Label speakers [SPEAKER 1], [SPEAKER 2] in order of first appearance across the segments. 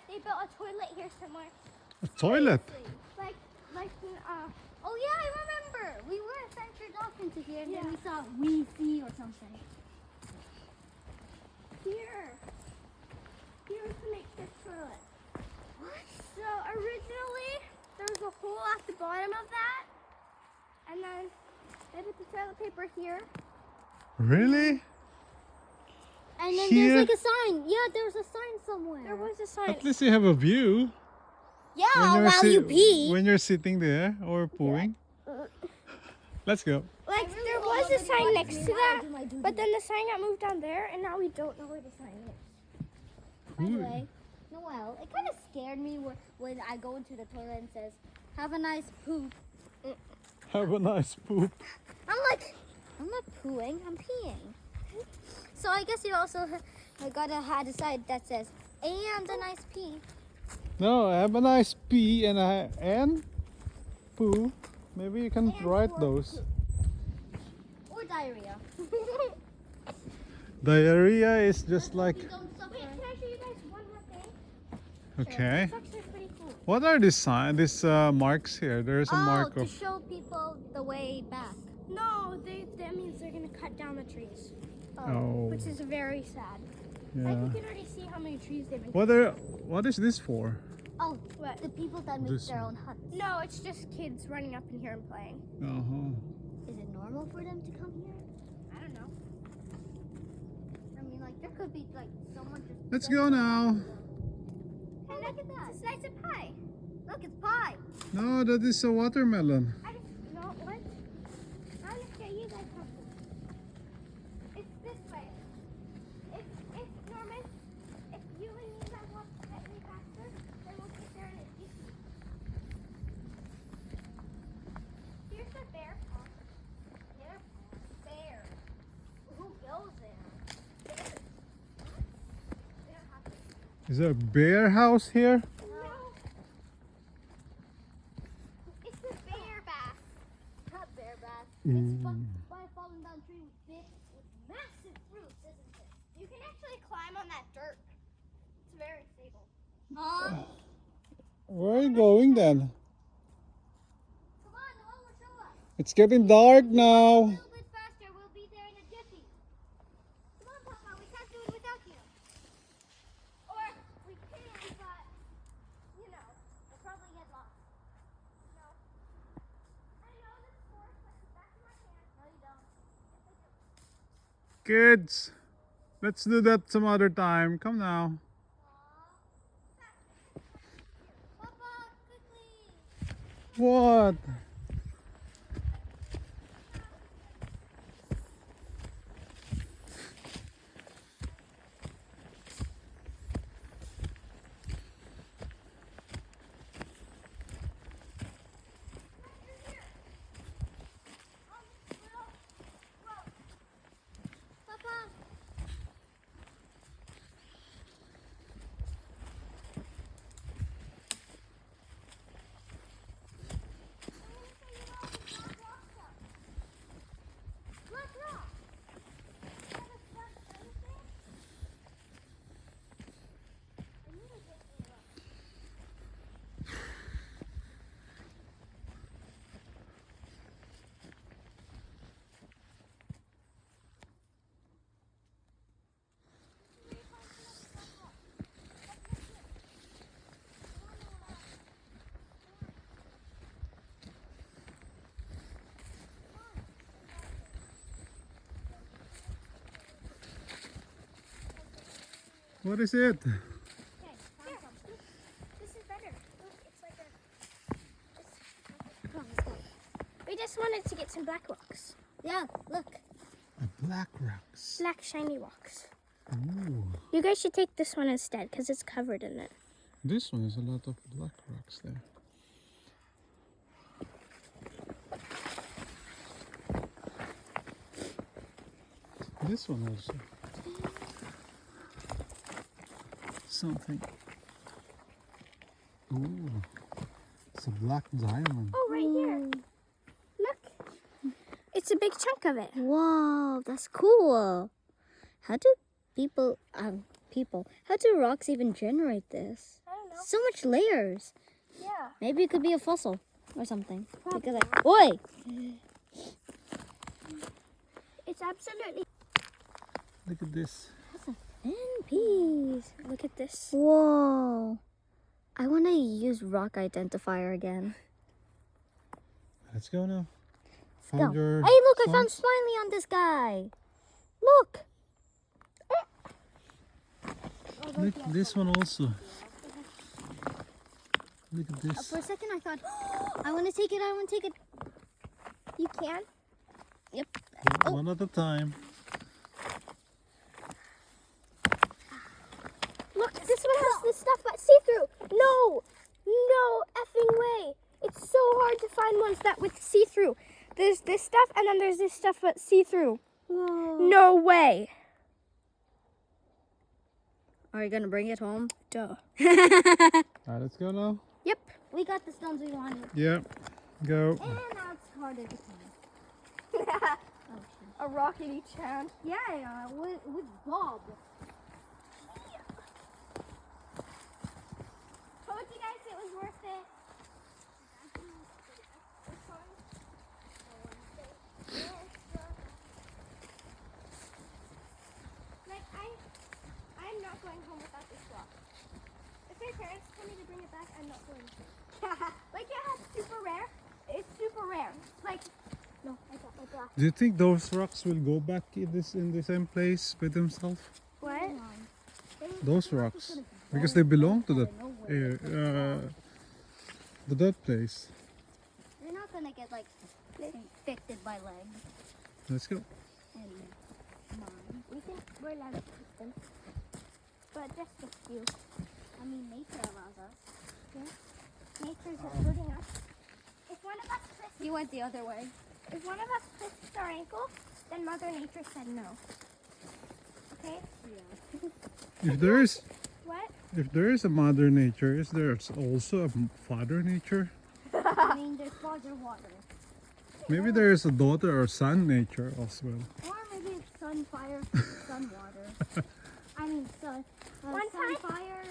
[SPEAKER 1] they built a toilet here somewhere.
[SPEAKER 2] A toilet?
[SPEAKER 3] Oh yeah, I remember. We were at Venture Dolphin to here, and then we saw Wi-Fi or something.
[SPEAKER 1] Here's to make this toilet. What? So originally there was a hole at the bottom of that, and then they put the toilet paper here.
[SPEAKER 2] Really?
[SPEAKER 3] And then
[SPEAKER 2] Here?
[SPEAKER 3] there's like a sign. Yeah, there's a sign somewhere.
[SPEAKER 1] There was a sign.
[SPEAKER 2] At least you have a view.
[SPEAKER 3] Yeah,
[SPEAKER 2] When you're
[SPEAKER 3] while you pee.
[SPEAKER 2] When you're sitting there or pooing. Let's go.
[SPEAKER 1] Like there was a sign next to that, but then the sign got moved down there, and now we don't know where the sign is.
[SPEAKER 3] By the way, Noel, it kind of scared me when I go into the toilet and says, "Have a nice poop."
[SPEAKER 2] Have a nice poop.
[SPEAKER 3] I'm like, I'm not pooing, I'm peeing. So I guess you also gotta have a side that says, "And a nice pee."
[SPEAKER 2] No, have a nice pee and poo. Maybe you can
[SPEAKER 3] And
[SPEAKER 2] write
[SPEAKER 3] for
[SPEAKER 2] those.
[SPEAKER 3] Or diarrhea.
[SPEAKER 2] Diarrhea is just like.
[SPEAKER 3] You don't suffer.
[SPEAKER 1] Wait, can I show you guys one more thing?
[SPEAKER 2] Okay.
[SPEAKER 1] It's actually pretty cool.
[SPEAKER 2] What are these these marks here? There's a mark
[SPEAKER 3] to
[SPEAKER 2] of.
[SPEAKER 3] show people the way back.
[SPEAKER 1] No, that means they're gonna cut down the trees,
[SPEAKER 2] Oh.
[SPEAKER 1] which is very sad.
[SPEAKER 2] Yeah.
[SPEAKER 1] Like you can already see how many trees they've been.
[SPEAKER 2] What is this for?
[SPEAKER 3] Oh,
[SPEAKER 1] What?
[SPEAKER 3] the people that make
[SPEAKER 2] This
[SPEAKER 3] their
[SPEAKER 2] one.
[SPEAKER 3] own huts.
[SPEAKER 1] No, it's just kids running up in here and playing.
[SPEAKER 2] Uh-huh.
[SPEAKER 3] Is it normal for them to come here?
[SPEAKER 1] I don't know.
[SPEAKER 3] I mean, like, there could be, like, someone just...
[SPEAKER 2] Let's go now.
[SPEAKER 3] Hey, look at that.
[SPEAKER 1] It's nice and pie.
[SPEAKER 3] Look, it's pie.
[SPEAKER 2] No, that is a watermelon.
[SPEAKER 1] I just no what? I'm gonna show you guys something. It's this way. If Norman, if you and me guys want to get me faster, then we'll get there in a jiffy. Here's the bear pond. Bear. Who goes there? Bears. They don't have to.
[SPEAKER 2] Is there a bear house here?
[SPEAKER 1] No. It's the bear bath.
[SPEAKER 3] Not bear bath.
[SPEAKER 2] Mm.
[SPEAKER 3] It's by a fallen down tree with big, with massive fruits, isn't it?
[SPEAKER 1] You can actually climb on that dirt. It's very stable.
[SPEAKER 2] Where are you going then?
[SPEAKER 3] Come on, Noel, will show us.
[SPEAKER 2] It's getting dark
[SPEAKER 3] A
[SPEAKER 2] now.
[SPEAKER 3] little bit faster, we'll be there in a jiffy. Come on, Papa, we can't do it without you.
[SPEAKER 1] Or we can, but you know,
[SPEAKER 3] We'll probably get lost.
[SPEAKER 1] no. I know this fork like the back of my hand.
[SPEAKER 3] No, you don't.
[SPEAKER 2] Kids, let's do that some other time. Come now.
[SPEAKER 3] Papa, quickly.
[SPEAKER 2] What?
[SPEAKER 3] Papa. Black rock.
[SPEAKER 2] What is it?
[SPEAKER 3] Okay, found something.
[SPEAKER 1] This is better. Look, it's like a.
[SPEAKER 3] Come on, let's go.
[SPEAKER 1] We just wanted to get some black rocks.
[SPEAKER 3] Yeah, look.
[SPEAKER 2] A black rocks.
[SPEAKER 1] Black shiny rocks.
[SPEAKER 2] Ooh.
[SPEAKER 1] You guys should take this one instead because it's covered in it.
[SPEAKER 2] This one is a lot of black rocks there. This one also. Something. Ooh. It's a black diamond.
[SPEAKER 1] Oh, right here. Look. It's a big chunk of it.
[SPEAKER 3] Wow, that's cool. How do people people. How do rocks even generate this?
[SPEAKER 1] I don't know.
[SPEAKER 3] So much layers.
[SPEAKER 1] Yeah.
[SPEAKER 3] Maybe it could be a fossil or something. Because oi!
[SPEAKER 1] It's absolutely
[SPEAKER 2] Look at this.
[SPEAKER 3] Thin piece.
[SPEAKER 1] Look at this.
[SPEAKER 3] Whoa. I want to use rock identifier again.
[SPEAKER 2] Let's go now.
[SPEAKER 3] Go.
[SPEAKER 2] Find your
[SPEAKER 3] Hey, look, I found
[SPEAKER 2] songs.
[SPEAKER 3] Smiley on this guy. Look.
[SPEAKER 2] Look at this one also. Look at this.
[SPEAKER 3] For a second, I thought, I want to take it. I want to take it.
[SPEAKER 1] You can?
[SPEAKER 3] Yep.
[SPEAKER 2] One at a time.
[SPEAKER 1] Look, this one has this stuff that's see-through. No effing way. It's so hard to find ones that with see-through. There's this stuff and then there's this stuff that's see-through.
[SPEAKER 3] Whoa.
[SPEAKER 1] No way.
[SPEAKER 3] Are you going to bring it home?
[SPEAKER 1] Duh.
[SPEAKER 2] Alright, let's go now.
[SPEAKER 1] Yep.
[SPEAKER 3] We got the stones we wanted.
[SPEAKER 2] Yeah. Go.
[SPEAKER 3] And now it's harder to find.
[SPEAKER 1] A rock in each hand.
[SPEAKER 3] Yeah, with Bob.
[SPEAKER 1] Told you guys it was worth it. Like I'm not going home without this rock. If my parents tell me to bring it back, I'm not going to. Like yeah, it's super rare. It's super rare. Like no, I got my glass.
[SPEAKER 2] Do you think those rocks will go back in the same place by themselves?
[SPEAKER 1] What?
[SPEAKER 2] Those rocks, because they belong to that place.
[SPEAKER 3] You're not going to get, like, infected by legs.
[SPEAKER 2] Let's go.
[SPEAKER 3] And mine.
[SPEAKER 1] We think we're allowed to keep them, but just a few.
[SPEAKER 3] I mean, nature allows us.
[SPEAKER 1] Nature's hurting us. If one of us twists,
[SPEAKER 3] You went the other way.
[SPEAKER 1] if one of us twists our ankle, then Mother Nature said no. Okay?
[SPEAKER 2] If there is
[SPEAKER 1] What?
[SPEAKER 2] a Mother Nature, is there also a Father Nature?
[SPEAKER 3] I mean, there's father water.
[SPEAKER 2] Maybe there is a daughter or son nature as well.
[SPEAKER 3] Or maybe it's sun fire, sun water. I mean, sun
[SPEAKER 1] One
[SPEAKER 3] sun
[SPEAKER 1] time-
[SPEAKER 3] fire,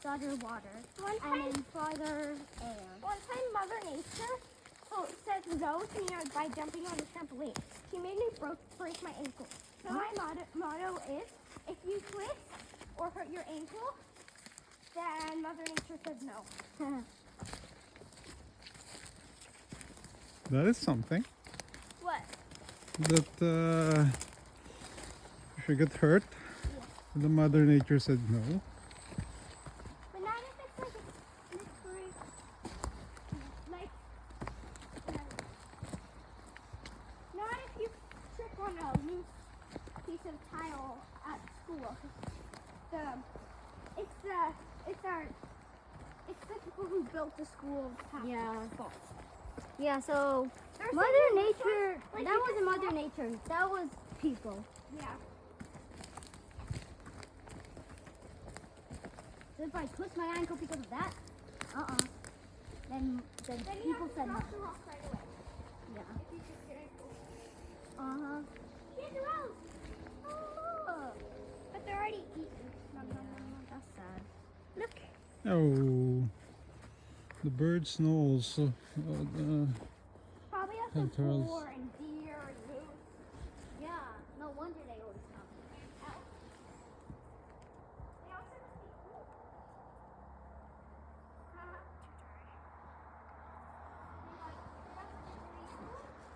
[SPEAKER 3] daughter water.
[SPEAKER 1] One
[SPEAKER 3] And
[SPEAKER 1] time,
[SPEAKER 3] then father air.
[SPEAKER 1] one time Mother Nature said no to me by jumping on the trampoline. She made me break my ankle. So my motto is, if you twist or hurt your ankle, then Mother Nature says no.
[SPEAKER 2] That is something.
[SPEAKER 1] What?
[SPEAKER 2] That if you get hurt, the Mother Nature said no.
[SPEAKER 1] But not if it's like a slippery, like, not if you trip on a loose piece of tile at school. It's the people who built the school
[SPEAKER 3] Yeah.
[SPEAKER 1] fault.
[SPEAKER 3] Yeah, so
[SPEAKER 1] There's
[SPEAKER 3] Mother
[SPEAKER 1] some people
[SPEAKER 3] Nature,
[SPEAKER 1] like
[SPEAKER 3] that
[SPEAKER 1] you
[SPEAKER 3] wasn't
[SPEAKER 1] just
[SPEAKER 3] Mother
[SPEAKER 1] walk-
[SPEAKER 3] Nature, that was people.
[SPEAKER 1] Yeah.
[SPEAKER 3] So if I twist my ankle because of that, then
[SPEAKER 1] Then you
[SPEAKER 3] people
[SPEAKER 1] have to
[SPEAKER 3] said no.
[SPEAKER 1] drop the rock right away.
[SPEAKER 3] Yeah.
[SPEAKER 1] If you twist your ankle.
[SPEAKER 3] Uh-huh.
[SPEAKER 1] Here's the rose. Oh. But they're already eaten. Nom, nom, nom, nom.
[SPEAKER 3] That's sad.
[SPEAKER 1] Look.
[SPEAKER 2] Oh, the birds know also.
[SPEAKER 1] Probably also
[SPEAKER 2] And turtles.
[SPEAKER 1] boar and deer and moose.
[SPEAKER 3] Yeah, no wonder they were